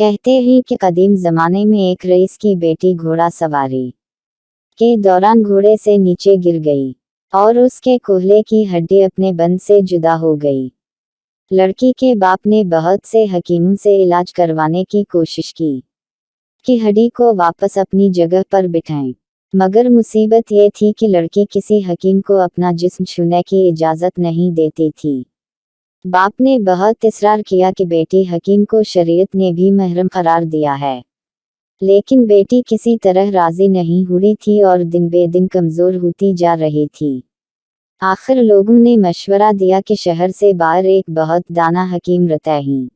कहते हैं कि कदीम ज़माने में एक रईस की बेटी घोड़ा सवारी के दौरान घोड़े से नीचे गिर गई और उसके कूल्हे की हड्डी अपने बंद से जुदा हो गई। लड़की के बाप ने बहुत से हकीमों से इलाज करवाने की कोशिश की कि हड्डी को वापस अपनी जगह पर बिठाएं, मगर मुसीबत ये थी कि लड़की किसी हकीम को अपना जिस्म छूने की इजाज़त नहीं देती थी। बाप ने बहुत इसरार किया कि बेटी हकीम को शरीयत ने भी महरम करार दिया है, लेकिन बेटी किसी तरह राजी नहीं हुई थी और दिन बे दिन कमज़ोर होती जा रही थी। आखिर लोगों ने मशवरा दिया कि शहर से बाहर एक बहुत दाना हकीम रहता है,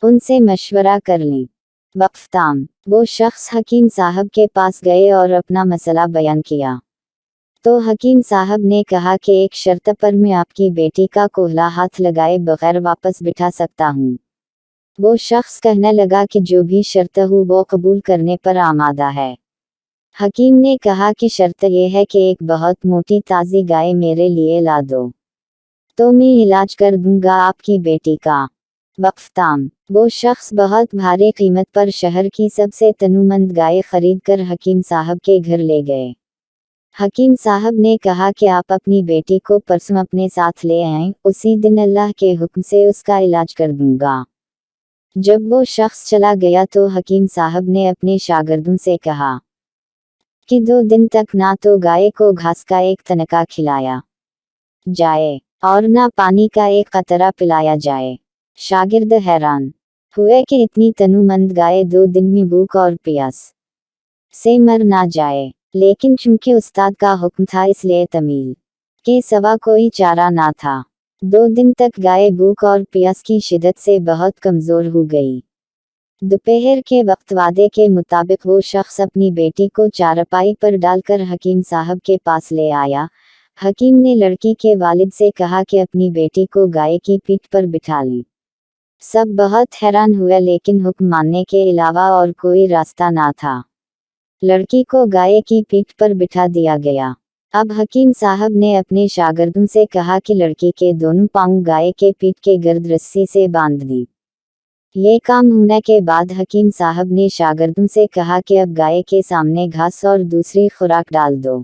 उनसे मशवरा कर लें। वक्फताम वो शख्स हकीम साहब के पास गए और अपना मसला बयान किया तो हकीम साहब ने कहा कि एक शर्त पर मैं आपकी बेटी का कोहला हाथ लगाए बगैर वापस बिठा सकता हूँ। वो शख्स कहने लगा कि जो भी शर्त हो वो कबूल करने पर आमादा है। हकीम ने कहा कि शर्त यह है कि एक बहुत मोटी ताज़ी गाय मेरे लिए ला दो, तो मैं इलाज कर दूंगा आपकी बेटी का। वक्फताम वो शख्स बहुत भारी कीमत पर शहर की सबसे तनुमंद गाय खरीद कर हकीम साहब के घर ले गए। हकीम साहब ने कहा कि आप अपनी बेटी को परसों अपने साथ ले आएं, उसी दिन अल्लाह के हुक्म से उसका इलाज कर दूंगा। जब वो शख्स चला गया तो हकीम साहब ने अपने शागिर्दों से कहा कि 2 दिन तक ना तो गाय को घास का एक तनका खिलाया जाए और ना पानी का एक कतरा पिलाया जाए। शागिर्द हैरान हुए कि इतनी तनुमंद गाय 2 दिन में भूख और प्यास से मर ना जाए, लेकिन चूंकि उस्ताद का हुक्म था इसलिए तमील के सिवा कोई चारा ना था। 2 दिन तक गाय भूख और प्यास की शिद्दत से बहुत कमज़ोर हो गई। दोपहर के वक्त वादे के मुताबिक वो शख्स अपनी बेटी को चारपाई पर डालकर हकीम साहब के पास ले आया। हकीम ने लड़की के वालिद से कहा कि अपनी बेटी को गाय की पीठ पर बिठा लें। सब बहुत हैरान हुए, लेकिन हुक्म मानने के अलावा और कोई रास्ता ना था। लड़की को गाय की पीठ पर बिठा दिया गया। अब हकीम साहब ने अपने शागिर्दों से कहा कि लड़की के दोनों पांव गाय के पीठ के गर्द रस्सी से बांध दें। ये काम होने के बाद हकीम साहब ने शागिर्दों से कहा कि अब गाय के सामने घास और दूसरी खुराक डाल दो।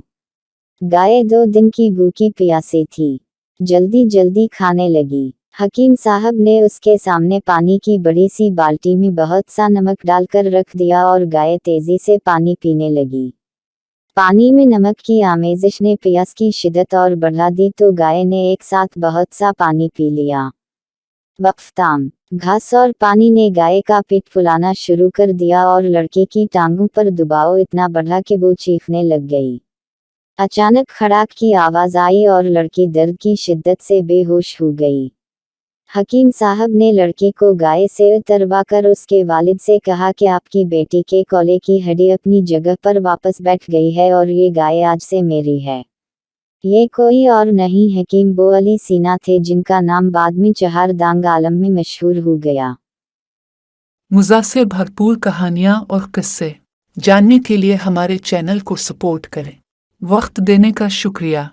गाय 2 दिन की भूखी प्यासी थी, जल्दी जल्दी खाने लगी। हकीम साहब ने उसके सामने पानी की बड़ी सी बाल्टी में बहुत सा नमक डालकर रख दिया और गाय तेजी से पानी पीने लगी। पानी में नमक की आमेजिश ने प्यास की शिद्दत और बढ़ा दी तो गाय ने एक साथ बहुत सा पानी पी लिया। वक्फताम घास और पानी ने गाय का पेट फुलाना शुरू कर दिया और लड़की की टांगों पर दबाव इतना बढ़ा कि वो चीखने लग गई। अचानक खड़ाक की आवाज़ आई और लड़की दर्द की शिद्दत से बेहोश हो गई। हकीम साहब ने लड़की को गाय से उतरवा कर उसके वालिद से कहा कि आपकी बेटी के कौले की हड्डी अपनी जगह पर वापस बैठ गई है और ये गाय आज से मेरी है। ये कोई और नहीं हकीम बो अली सीना थे, जिनका नाम बाद में चहारदांग आलम में मशहूर हो गया। मुज़ा से भरपूर कहानियाँ और किस्से जानने के लिए हमारे चैनल को सपोर्ट करें। वक्त देने का शुक्रिया।